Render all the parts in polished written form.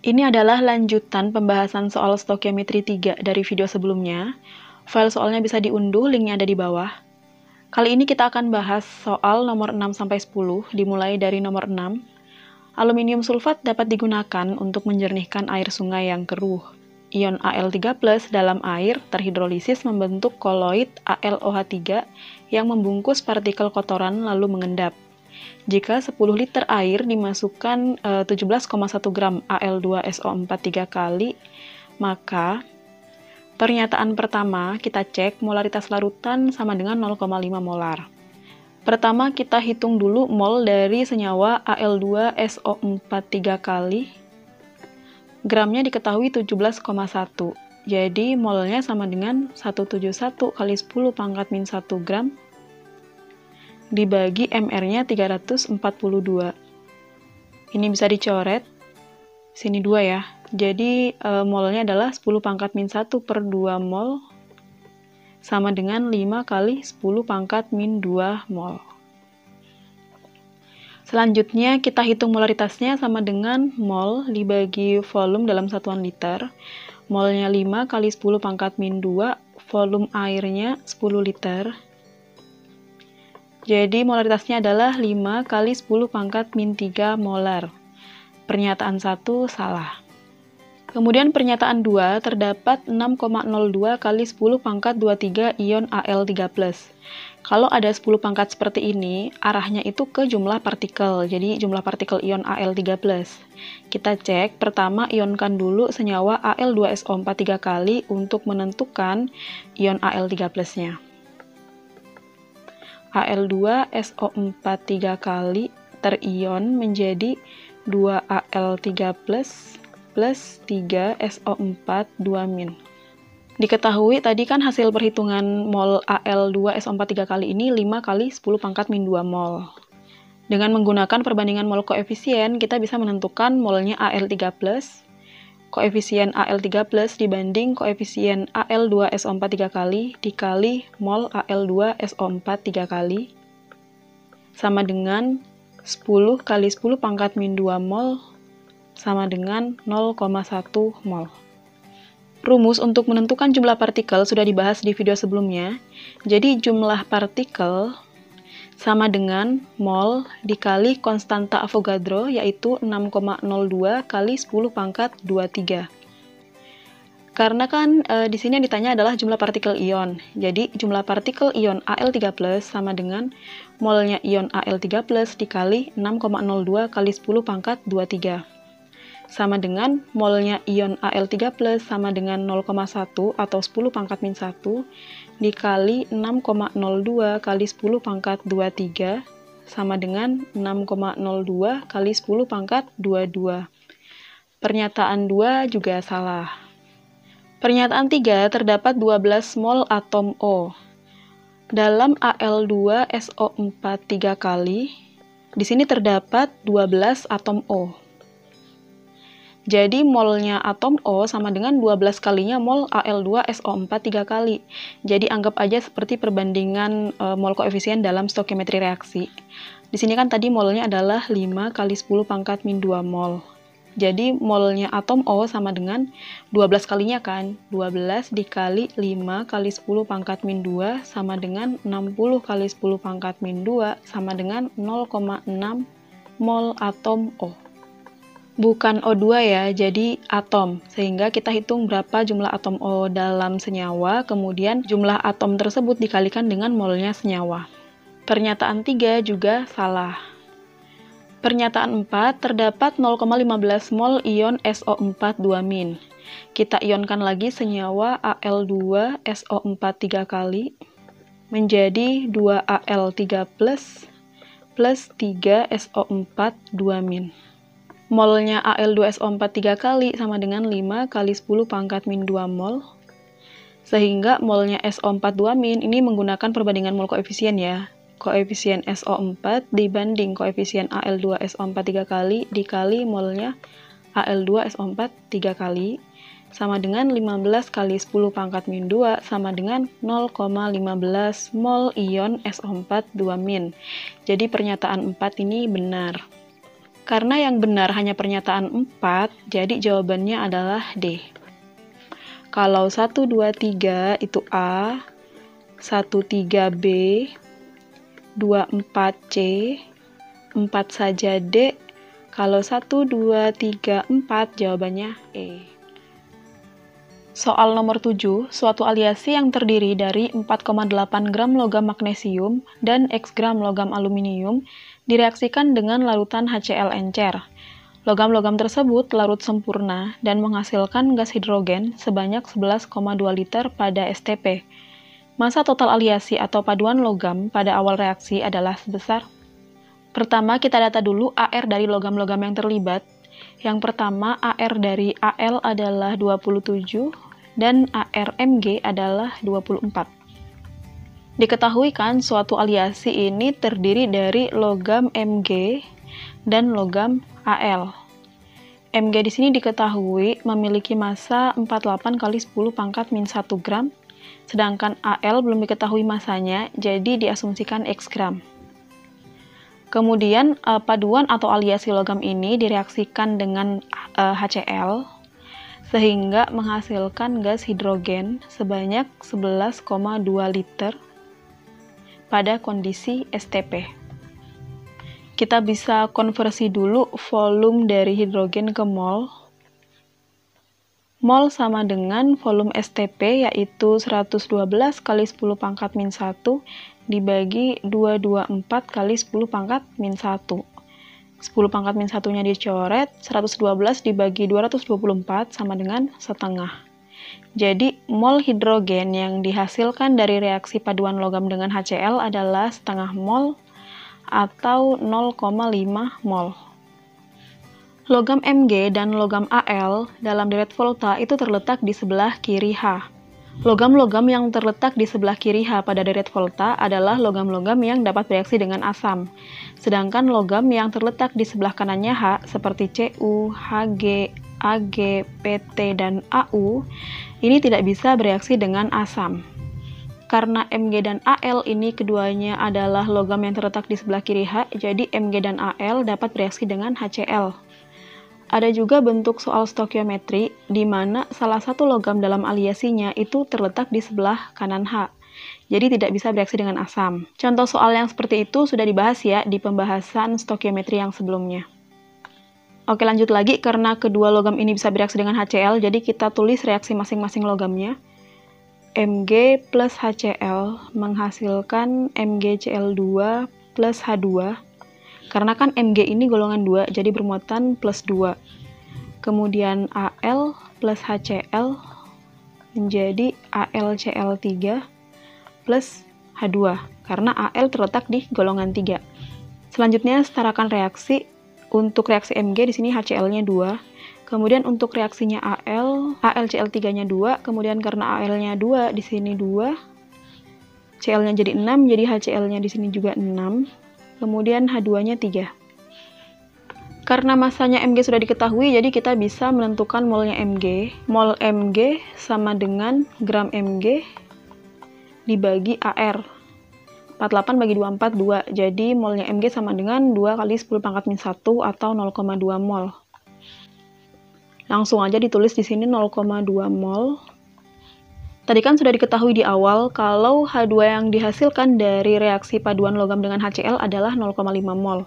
Ini adalah lanjutan pembahasan soal stokiometri 3 dari video sebelumnya. File soalnya bisa diunduh, linknya ada di bawah. Kali ini kita akan bahas soal nomor 6-10, dimulai dari nomor 6. Aluminium sulfat dapat digunakan untuk menjernihkan air sungai yang keruh. Ion Al3+ dalam air terhidrolisis membentuk koloid AlOH3 yang membungkus partikel kotoran lalu mengendap. Jika 10 liter air dimasukkan 17,1 gram Al2SO4 3 kali, maka pernyataan pertama kita cek molaritas larutan sama dengan 0,5 molar. Pertama kita hitung dulu mol dari senyawa Al2SO4 3 kali. Gramnya diketahui 17,1. Jadi molnya sama dengan 171 kali 10⁻⁻⁴ dibagi mR-nya 342. Ini bisa dicoret. Sini 2 ya. Jadi molnya adalah 10⁻⁻⁴ per 2 mol sama dengan 5 kali 10⁻⁻⁴ mol. Selanjutnya kita hitung molaritasnya sama dengan mol dibagi volume dalam satuan liter. Molnya 5 kali 10⁻⁻², volume airnya 10 liter. Jadi molaritasnya adalah 5 kali 10⁻⁻³ molar. Pernyataan 1 salah. Kemudian pernyataan 2, terdapat 6,02 kali 10⁻⁻23 ion Al3+. Kalau ada 10 pangkat seperti ini, arahnya itu ke jumlah partikel. Jadi jumlah partikel ion Al3+. Kita cek, pertama ionkan dulu senyawa Al2SO4 3 kali untuk menentukan ion Al3+-nya. Al2SO4 3 kali terion menjadi 2Al3+ plus 3SO4 2-. Diketahui tadi kan hasil perhitungan mol Al2SO4 3 kali ini 5 kali 10⁻⁻² mol. Dengan menggunakan perbandingan mol koefisien, kita bisa menentukan molnya Al3+, koefisien Al3+ dibanding koefisien Al2SO4 3 kali dikali mol Al2SO4 3 kali sama dengan 10 kali 10⁻⁻² mol sama dengan 0,1 mol. Rumus untuk menentukan jumlah partikel sudah dibahas di video sebelumnya. Jadi jumlah partikel sama dengan mol dikali konstanta Avogadro, yaitu 6,02 kali 10⁻�23. Karena kan di sini yang ditanya adalah jumlah partikel ion. Jadi jumlah partikel ion Al3+ sama dengan molnya ion Al3+ dikali 6,02 kali 10⁻�23. Sama dengan molnya ion Al3+ sama dengan 0,1 atau 10⁻⁻⁴ dikali 6,02 kali 10⁻�23 sama dengan 6,02 kali 10⁻22. Pernyataan 2 juga salah. Pernyataan 3, terdapat 12 mol atom O. Dalam Al2SO4 3 kali, di sini terdapat 12 atom O. Jadi molnya atom O sama dengan 12 kalinya mol Al2SO4 3 kali. Jadi anggap aja seperti perbandingan mol koefisien dalam stokiometri reaksi. Di sini kan tadi molnya adalah 5 kali 10⁻⁻² mol. Jadi molnya atom O sama dengan 12 kalinya kan. 12 dikali 5 kali 10⁻⁻² sama dengan 60 kali 10⁻⁻² sama dengan 0,6 mol atom O. Bukan O2 ya, jadi atom. Sehingga kita hitung berapa jumlah atom O dalam senyawa, kemudian jumlah atom tersebut dikalikan dengan molnya senyawa. Pernyataan 3 juga salah. Pernyataan 4, terdapat 0,15 mol ion SO4 2-. Kita ionkan lagi senyawa Al2SO4 3 kali menjadi 2Al3+ plus 3SO4 2-. Molnya Al2SO4 3 kali sama dengan 5 kali 10⁻⁻² mol. Sehingga molnya SO4 2- ini menggunakan perbandingan mol koefisien ya. Koefisien SO4 dibanding koefisien Al2SO4 3 kali dikali molnya Al2SO4 3 kali sama dengan 15 kali 10⁻⁻² sama dengan 0,15 mol ion SO4 2-. Jadi pernyataan 4 ini benar. Karena yang benar hanya pernyataan 4, jadi jawabannya adalah D. Kalau 1, 2, 3 itu A, 1, 3 B, 2, 4 C, 4 saja D. Kalau 1, 2, 3, 4 jawabannya E. Soal nomor 7, suatu aliasi yang terdiri dari 4,8 gram logam magnesium dan X gram logam aluminium direaksikan dengan larutan HCl encer. Logam-logam tersebut larut sempurna dan menghasilkan gas hidrogen sebanyak 11,2 liter pada STP. Massa total aliasi atau paduan logam pada awal reaksi adalah sebesar. Pertama, kita data dulu AR dari logam-logam yang terlibat. Yang pertama, AR dari Al adalah 27 dan AR Mg adalah 24. Diketahui kan suatu aliasi ini terdiri dari logam Mg dan logam Al. Mg di sini diketahui memiliki massa 48 kali 10 pangkat min 1 gram, sedangkan Al belum diketahui massanya, jadi diasumsikan X gram. Kemudian paduan atau aliasi logam ini direaksikan dengan HCl sehingga menghasilkan gas hidrogen sebanyak 11,2 liter pada kondisi STP. Kita bisa konversi dulu volume dari hidrogen ke mol. Mol sama dengan volume STP yaitu 112 kali 10 pangkat min 1 dibagi 224 kali 10 pangkat min 1. 10 pangkat min 1-nya dicoret, 112 dibagi 224 sama dengan setengah. Jadi, mol hidrogen yang dihasilkan dari reaksi paduan logam dengan HCl adalah setengah mol atau 0,5 mol. Logam Mg dan logam Al dalam deret volta itu terletak di sebelah kiri H. Logam-logam yang terletak di sebelah kiri H pada deret volta adalah logam-logam yang dapat bereaksi dengan asam. Sedangkan logam yang terletak di sebelah kanannya H seperti Cu, Hg, Ag, Pt, dan Au ini tidak bisa bereaksi dengan asam. Karena Mg dan Al ini keduanya adalah logam yang terletak di sebelah kiri H, jadi Mg dan Al dapat bereaksi dengan HCl. Ada juga bentuk soal stokiometri di mana salah satu logam dalam aliasinya itu terletak di sebelah kanan H. Jadi tidak bisa bereaksi dengan asam. Contoh soal yang seperti itu sudah dibahas ya di pembahasan stokiometri yang sebelumnya. Oke, lanjut lagi karena kedua logam ini bisa bereaksi dengan HCl, jadi kita tulis reaksi masing-masing logamnya. Mg plus HCl menghasilkan MgCl2 plus H2. Karena kan Mg ini golongan 2, jadi bermuatan plus 2. Kemudian Al plus HCl menjadi AlCl3 plus H2, karena Al terletak di golongan 3. Selanjutnya, setarakan reaksi. Untuk reaksi Mg di sini HCl-nya 2. Kemudian untuk reaksinya Al, AlCl3-nya 2. Kemudian karena Al-nya 2, di sini 2. Cl-nya jadi 6, jadi HCl-nya di sini juga 6. Kemudian H2-nya 3. Karena massanya Mg sudah diketahui, jadi kita bisa menentukan molnya Mg. Mol Mg sama dengan gram Mg dibagi AR. 48 bagi 2, 2. Jadi molnya Mg sama dengan 2 kali 10 pangkat min 1 atau 0,2 mol. Langsung aja ditulis di sini 0,2 mol. Tadi kan sudah diketahui di awal kalau H2 yang dihasilkan dari reaksi paduan logam dengan HCl adalah 0,5 mol.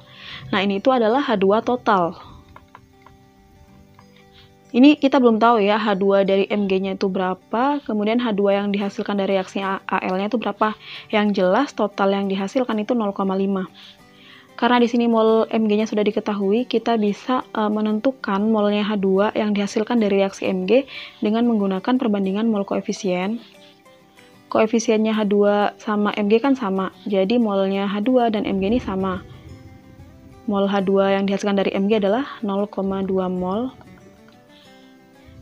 Nah, ini itu adalah H2 total. Ini kita belum tahu ya H2 dari Mg-nya itu berapa, kemudian H2 yang dihasilkan dari reaksi Al-nya itu berapa. Yang jelas total yang dihasilkan itu 0,5. Karena di sini mol Mg-nya sudah diketahui, kita bisa menentukan molnya H2 yang dihasilkan dari reaksi Mg dengan menggunakan perbandingan mol koefisien. Koefisiennya H2 sama Mg kan sama, jadi molnya H2 dan Mg ini sama. Mol H2 yang dihasilkan dari Mg adalah 0,2 mol.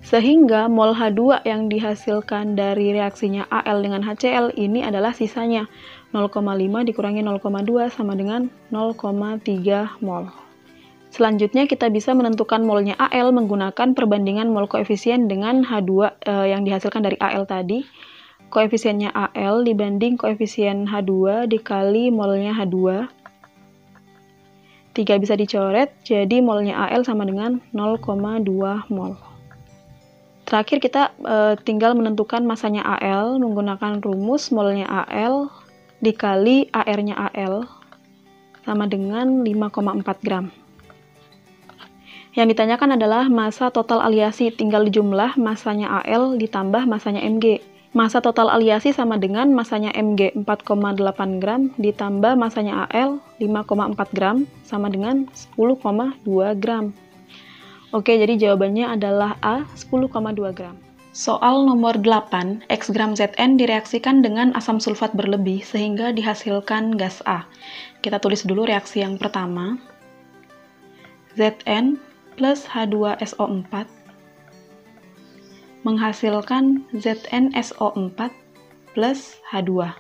Sehingga mol H2 yang dihasilkan dari reaksinya Al dengan HCl ini adalah sisanya 0,5 dikurangi 0,2 sama dengan 0,3 mol. Selanjutnya kita bisa menentukan molnya Al menggunakan perbandingan mol koefisien dengan H2 yang dihasilkan dari Al tadi. Koefisiennya Al dibanding koefisien H2 dikali molnya H2. 3 bisa dicoret, jadi molnya Al sama dengan 0,2 mol. Terakhir kita tinggal menentukan masanya Al menggunakan rumus molnya Al dikali AR-nya Al sama dengan 5,4 gram. Yang ditanyakan adalah massa total aliasi, tinggal dijumlah masanya Al ditambah masanya Mg. Massa total aliasi sama dengan masanya Mg 4,8 gram ditambah masanya Al 5,4 gram sama dengan 10,2 gram. Oke, jadi jawabannya adalah A, 10,2 gram. Soal nomor 8, X gram Zn direaksikan dengan asam sulfat berlebih sehingga dihasilkan gas A. Kita tulis dulu reaksi yang pertama. Zn plus H2SO4 menghasilkan ZnSO4 plus H2.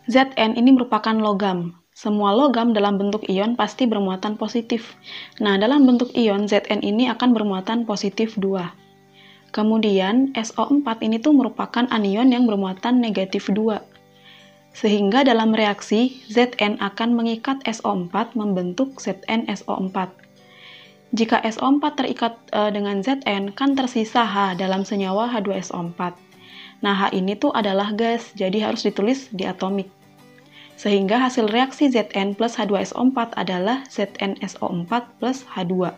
Zn ini merupakan logam. Semua logam dalam bentuk ion pasti bermuatan positif. Nah, dalam bentuk ion, Zn ini akan bermuatan positif 2. Kemudian, SO4 ini tuh merupakan anion yang bermuatan negatif 2. Sehingga dalam reaksi, Zn akan mengikat SO4 membentuk ZnSO4. Jika SO4 terikat dengan Zn, kan tersisa H dalam senyawa H2SO4. Nah, H ini tuh adalah gas, jadi harus ditulis diatomik. Sehingga hasil reaksi Zn plus H2SO4 adalah ZnSO4 plus H2.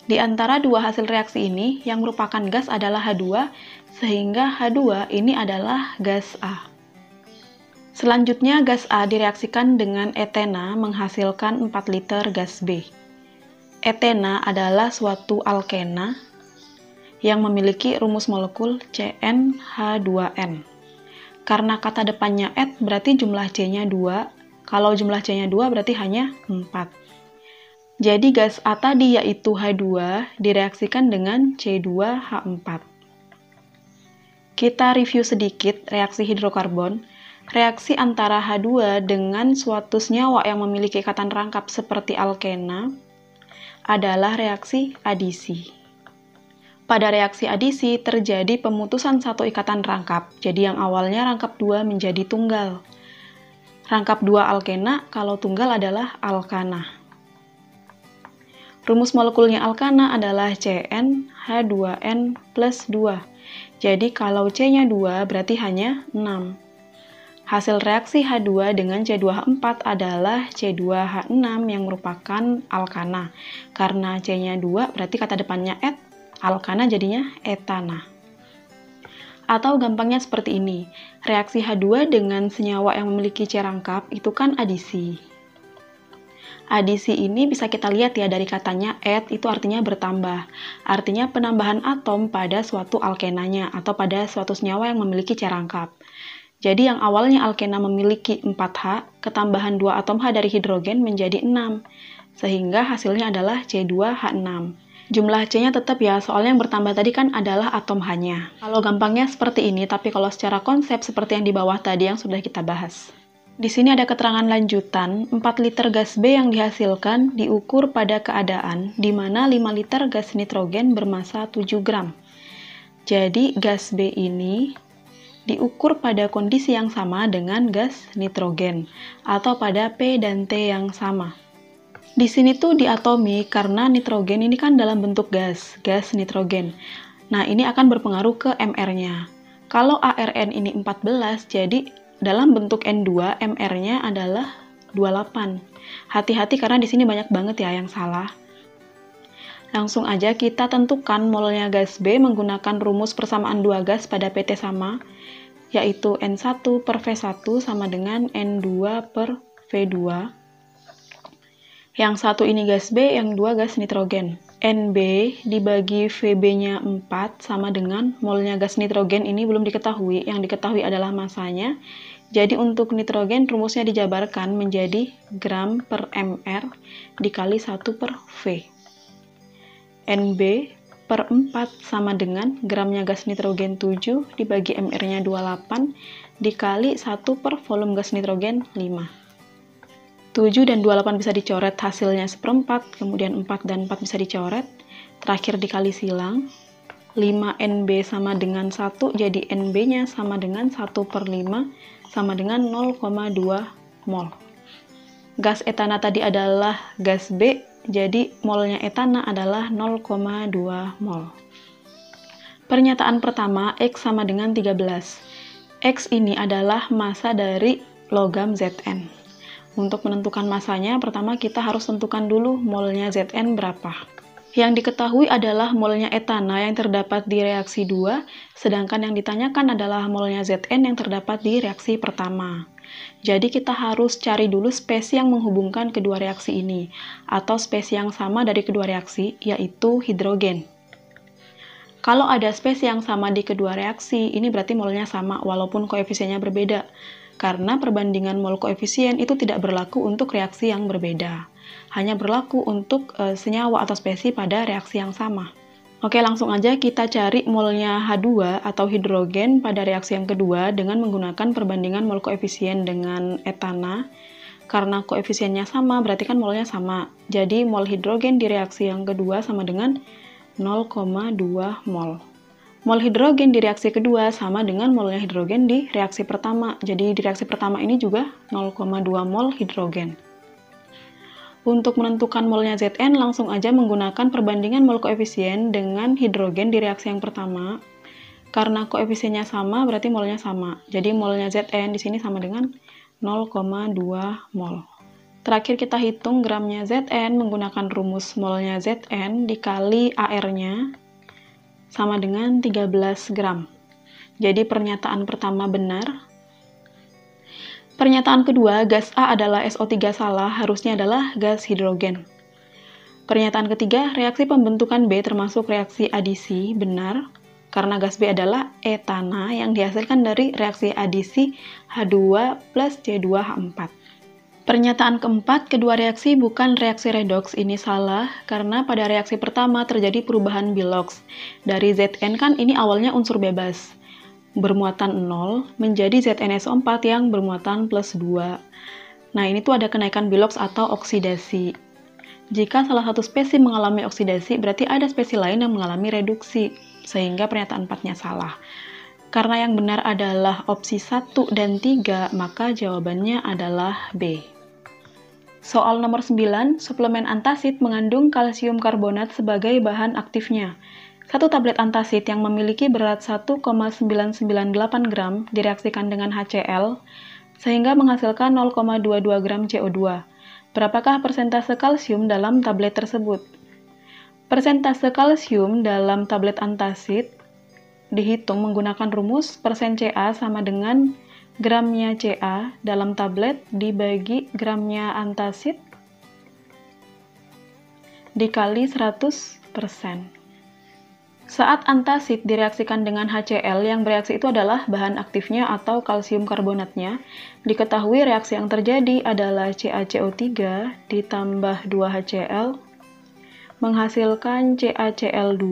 Di antara dua hasil reaksi ini, yang merupakan gas adalah H2, sehingga H2 ini adalah gas A. Selanjutnya, gas A direaksikan dengan etena menghasilkan 4 liter gas B. Etena adalah suatu alkena yang memiliki rumus molekul CnH2n. Karena kata depannya et berarti jumlah C-nya 2, kalau jumlah C-nya 2 berarti hanya 4. Jadi gas A tadi yaitu H2 direaksikan dengan C2H4. Kita review sedikit reaksi hidrokarbon. Reaksi antara H2 dengan suatu senyawa yang memiliki ikatan rangkap seperti alkena adalah reaksi adisi. Pada reaksi adisi terjadi pemutusan satu ikatan rangkap, jadi yang awalnya rangkap 2 menjadi tunggal. Rangkap 2 alkena, kalau tunggal adalah alkana. Rumus molekulnya alkana adalah CnH2n plus 2. Jadi kalau C-nya 2 berarti hanya 6. Hasil reaksi H2 dengan C2H4 adalah C2H6 yang merupakan alkana. Karena C-nya 2 berarti kata depannya et, alkana jadinya etana. Atau gampangnya seperti ini, reaksi H2 dengan senyawa yang memiliki C rangkap itu kan adisi. Adisi ini bisa kita lihat ya dari katanya et itu artinya bertambah. Artinya penambahan atom pada suatu alkenanya atau pada suatu senyawa yang memiliki C rangkap. Jadi yang awalnya alkena memiliki 4H, ketambahan 2 atom H dari hidrogen menjadi 6. Sehingga hasilnya adalah C2H6. Jumlah C-nya tetap ya, soalnya yang bertambah tadi kan adalah atom H-nya. Kalau gampangnya seperti ini, tapi kalau secara konsep seperti yang di bawah tadi yang sudah kita bahas. Di sini ada keterangan lanjutan, 4 liter gas B yang dihasilkan diukur pada keadaan di mana 5 liter gas nitrogen bermassa 7 gram. Jadi gas B ini diukur pada kondisi yang sama dengan gas nitrogen, atau pada P dan T yang sama. Di sini tuh diatomi karena nitrogen ini kan dalam bentuk gas nitrogen. Nah, ini akan berpengaruh ke MR-nya. Kalau ARN ini 14, jadi dalam bentuk N2, MR-nya adalah 28. Hati-hati karena di sini banyak banget ya yang salah. Langsung aja kita tentukan molnya gas B menggunakan rumus persamaan dua gas pada PT sama, yaitu N1 per V1 sama dengan N2 per V2. Yang satu ini gas B, yang dua gas nitrogen. NB dibagi VB-nya 4 sama dengan molnya gas nitrogen ini belum diketahui, yang diketahui adalah masanya. Jadi untuk nitrogen rumusnya dijabarkan menjadi gram per MR dikali 1 per V. NB per 4 sama dengan gramnya gas nitrogen 7 dibagi MR-nya 28 dikali 1 per volume gas nitrogen 5. 7 dan 28 bisa dicoret, hasilnya 1/4, kemudian 4 dan 4 bisa dicoret, terakhir dikali silang. 5 NB sama dengan 1, jadi NB-nya sama dengan 1/5 sama dengan 0,2 mol. gas etana tadi adalah gas B, jadi molnya etana adalah 0,2 mol. Pernyataan pertama, X sama dengan 13. X ini adalah massa dari logam Zn. Untuk menentukan massanya, pertama kita harus tentukan dulu molnya Zn berapa. Yang diketahui adalah molnya etana yang terdapat di reaksi 2, sedangkan yang ditanyakan adalah molnya Zn yang terdapat di reaksi pertama. Jadi kita harus cari dulu spesi yang menghubungkan kedua reaksi ini, atau spesi yang sama dari kedua reaksi, yaitu hidrogen. Kalau ada spesi yang sama di kedua reaksi, ini berarti molnya sama walaupun koefisiennya berbeda. Karena perbandingan mol koefisien itu tidak berlaku untuk reaksi yang berbeda. Hanya berlaku untuk senyawa atau spesi pada reaksi yang sama. Oke, langsung aja kita cari molnya H2 atau hidrogen pada reaksi yang kedua dengan menggunakan perbandingan mol koefisien dengan etana. Karena koefisiennya sama, berarti kan molnya sama. Jadi mol hidrogen di reaksi yang kedua sama dengan 0,2 mol. Mol hidrogen di reaksi kedua sama dengan molnya hidrogen di reaksi pertama. Jadi di reaksi pertama ini juga 0,2 mol hidrogen. Untuk menentukan molnya Zn, langsung aja menggunakan perbandingan mol koefisien dengan hidrogen di reaksi yang pertama. Karena koefisiennya sama, berarti molnya sama. Jadi molnya Zn di sini sama dengan 0,2 mol. Terakhir kita hitung gramnya Zn menggunakan rumus molnya Zn dikali AR-nya sama dengan 13 gram. Jadi pernyataan pertama benar. Pernyataan kedua, gas A adalah SO3 salah, harusnya adalah gas hidrogen. Pernyataan ketiga, reaksi pembentukan B termasuk reaksi adisi, benar. Karena gas B adalah etana yang dihasilkan dari reaksi adisi H2 plus C2H4. Pernyataan keempat, kedua reaksi bukan reaksi redoks, ini salah karena pada reaksi pertama terjadi perubahan biloks. Dari Zn kan ini awalnya unsur bebas, bermuatan 0 menjadi ZnSO4 yang bermuatan plus 2. Nah ini tuh ada kenaikan biloks atau oksidasi. Jika salah satu spesi mengalami oksidasi, berarti ada spesi lain yang mengalami reduksi, sehingga pernyataan 4-nya salah. Karena yang benar adalah opsi 1 dan 3, maka jawabannya adalah B. Soal nomor 9, suplemen antasid mengandung kalsium karbonat sebagai bahan aktifnya. Satu tablet antasid yang memiliki berat 1,998 gram direaksikan dengan HCl, sehingga menghasilkan 0,22 gram CO2. Berapakah persentase kalsium dalam tablet tersebut? Persentase kalsium dalam tablet antasid dihitung menggunakan rumus persen Ca sama dengan gramnya Ca dalam tablet dibagi gramnya antasid dikali 100%. Saat antasid direaksikan dengan HCl, yang bereaksi itu adalah bahan aktifnya atau kalsium karbonatnya, diketahui reaksi yang terjadi adalah CaCO3 ditambah 2HCl menghasilkan CaCl2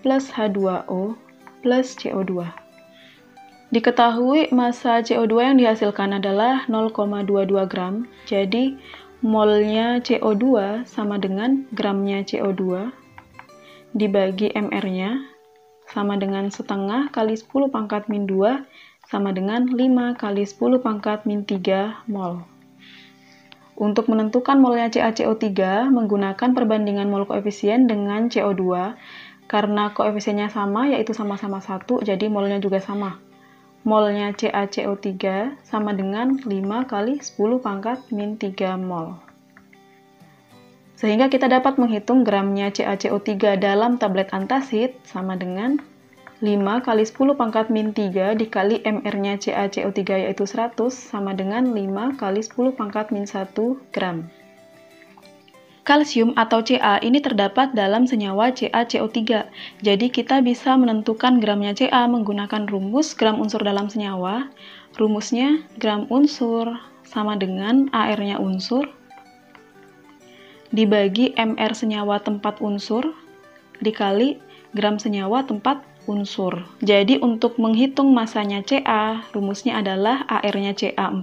plus H2O plus CO2. Diketahui massa CO2 yang dihasilkan adalah 0,22 gram, jadi molnya CO2 sama dengan gramnya CO2 dibagi mR-nya sama dengan setengah kali 10 pangkat min 2 sama dengan 5 kali 10 pangkat min 3 mol. Untuk menentukan molnya CaCO3 menggunakan perbandingan mol koefisien dengan CO2, karena koefisiennya sama yaitu sama-sama 1, jadi molnya juga sama. Molnya CaCO3 sama dengan 5 kali 10 pangkat min 3 mol. Sehingga kita dapat menghitung gramnya CaCO3 dalam tablet antasid sama dengan 5 kali 10 pangkat min 3 dikali mR-nya CaCO3 yaitu 100 sama dengan 5 kali 10 pangkat min 1 gram. Kalsium atau Ca ini terdapat dalam senyawa CaCO3. Jadi kita bisa menentukan gramnya Ca menggunakan rumus gram unsur dalam senyawa. Rumusnya gram unsur sama dengan AR-nya unsur dibagi mR senyawa tempat unsur dikali gram senyawa tempat unsur. Jadi untuk menghitung masanya Ca, rumusnya adalah AR-nya Ca 40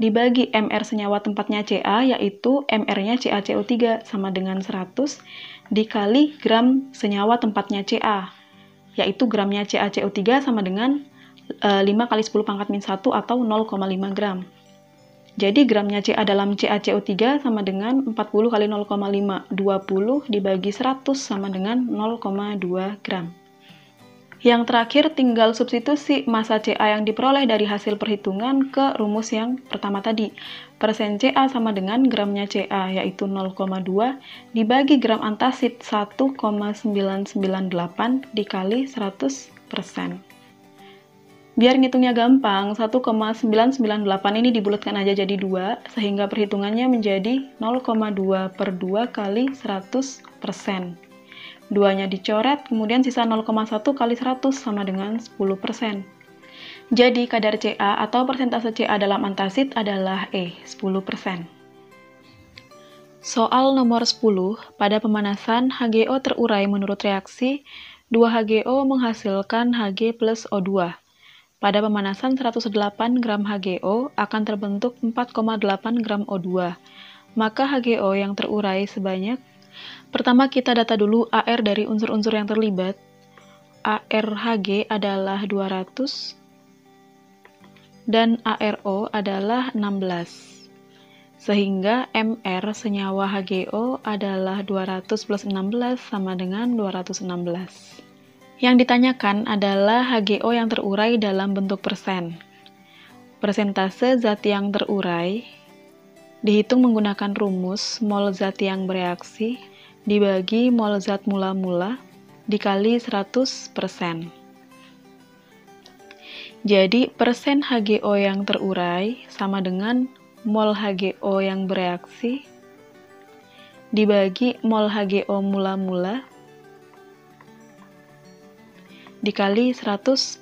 dibagi mR senyawa tempatnya Ca, yaitu mR-nya CaCO3 sama dengan 100 dikali gram senyawa tempatnya Ca, yaitu gramnya CaCO3 sama dengan 5 kali 10 pangkat min 1 atau 0,5 gram. Jadi gramnya Ca dalam CaCO3 sama dengan 40 kali 0,5. 20 dibagi 100 sama dengan 0,2 gram. Yang terakhir tinggal substitusi massa Ca yang diperoleh dari hasil perhitungan ke rumus yang pertama tadi. Persen Ca sama dengan gramnya Ca, yaitu 0,2 dibagi gram antasid 1,998 dikali 100%. Biar ngitungnya gampang, 1,998 ini dibulatkan aja jadi 2, sehingga perhitungannya menjadi 0,2 per 2 kali 100%. 2-nya dicoret, kemudian sisa 0,1 kali 100 sama dengan 10%. Jadi kadar Ca atau persentase Ca dalam antasid adalah 10%. Soal nomor 10, pada pemanasan HgO terurai menurut reaksi, 2HgO menghasilkan Hg plus O2. Pada pemanasan 108 gram HgO akan terbentuk 4,8 gram O2. Maka HgO yang terurai sebanyak, pertama kita data dulu AR dari unsur-unsur yang terlibat. ARHg adalah 200 dan ARO adalah 16. Sehingga MR senyawa HgO adalah 200 plus 16 sama dengan 216. Yang ditanyakan adalah HgO yang terurai dalam bentuk persen. Persentase zat yang terurai dihitung menggunakan rumus mol zat yang bereaksi dibagi mol zat mula-mula dikali 100%. Jadi persen HgO yang terurai sama dengan mol HgO yang bereaksi dibagi mol HgO mula-mula dikali 100%.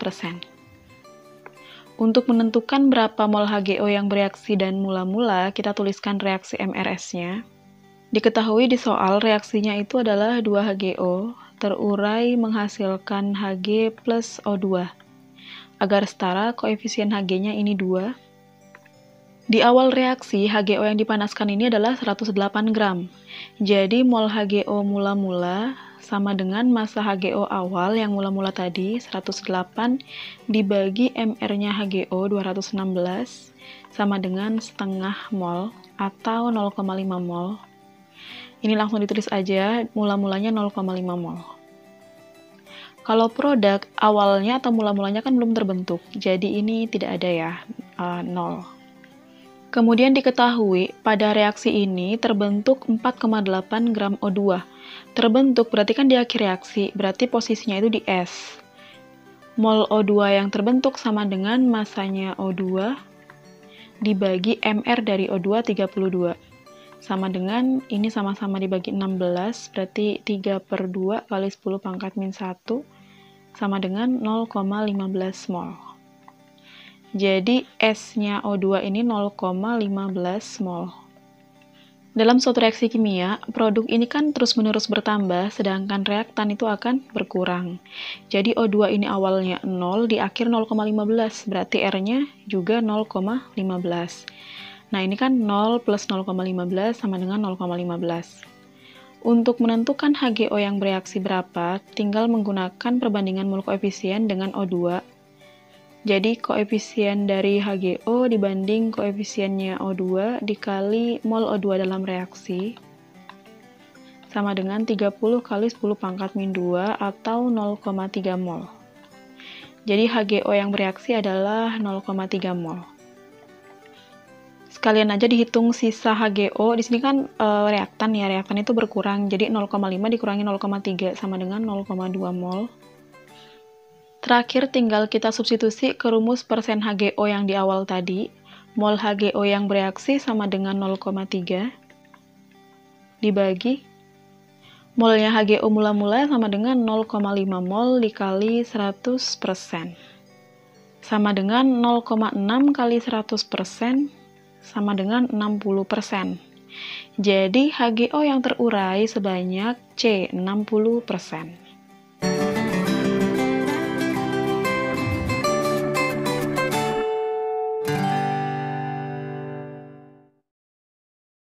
Untuk menentukan berapa mol HgO yang bereaksi dan mula-mula, kita tuliskan reaksi MRS-nya. Diketahui di soal reaksinya itu adalah 2HgO terurai menghasilkan Hg plus O2. Agar setara, koefisien Hg-nya ini 2. Di awal reaksi, HgO yang dipanaskan ini adalah 108 gram. Jadi mol HgO mula-mula sama dengan massa HgO awal yang mula-mula tadi, 108 dibagi MR-nya HgO 216 sama dengan setengah mol atau 0,5 mol. Ini langsung ditulis aja, mula-mulanya 0,5 mol. Kalau produk awalnya atau mula-mulanya kan belum terbentuk, jadi ini tidak ada ya, 0. Kemudian diketahui pada reaksi ini terbentuk 4,8 gram O2. Terbentuk berarti kan di akhir reaksi, berarti posisinya itu di S. Mol O2 yang terbentuk sama dengan massanya O2 dibagi MR dari O2 32. Sama dengan, ini sama-sama dibagi 16, berarti 3 per 2 kali 10 pangkat min 1 sama dengan 0,15 mol. Jadi S-nya O2 ini 0,15 mol. Dalam suatu reaksi kimia, produk ini kan terus-menerus bertambah, sedangkan reaktan itu akan berkurang. Jadi O2 ini awalnya 0, di akhir 0,15, berarti R-nya juga 0,15. Nah, ini kan 0 plus 0,15 sama dengan 0,15. Untuk menentukan HgO yang bereaksi berapa, tinggal menggunakan perbandingan mol koefisien dengan O2. Jadi, koefisien dari HgO dibanding koefisiennya O2 dikali mol O2 dalam reaksi sama dengan 30 kali 10 pangkat min 2 atau 0,3 mol. Jadi, HgO yang bereaksi adalah 0,3 mol. Sekalian aja dihitung sisa HgO. Di sini kan reaktan ya, reaktan itu berkurang. Jadi, 0,5 dikurangi 0,3 sama dengan 0,2 mol. Terakhir tinggal kita substitusi ke rumus persen HgO yang di awal tadi. Mol HgO yang bereaksi sama dengan 0,3 dibagi molnya HgO mula-mula sama dengan 0,5 mol dikali 100%. Sama dengan 0,6 kali 100% sama dengan 60%. Jadi HgO yang terurai sebanyak C, 60%.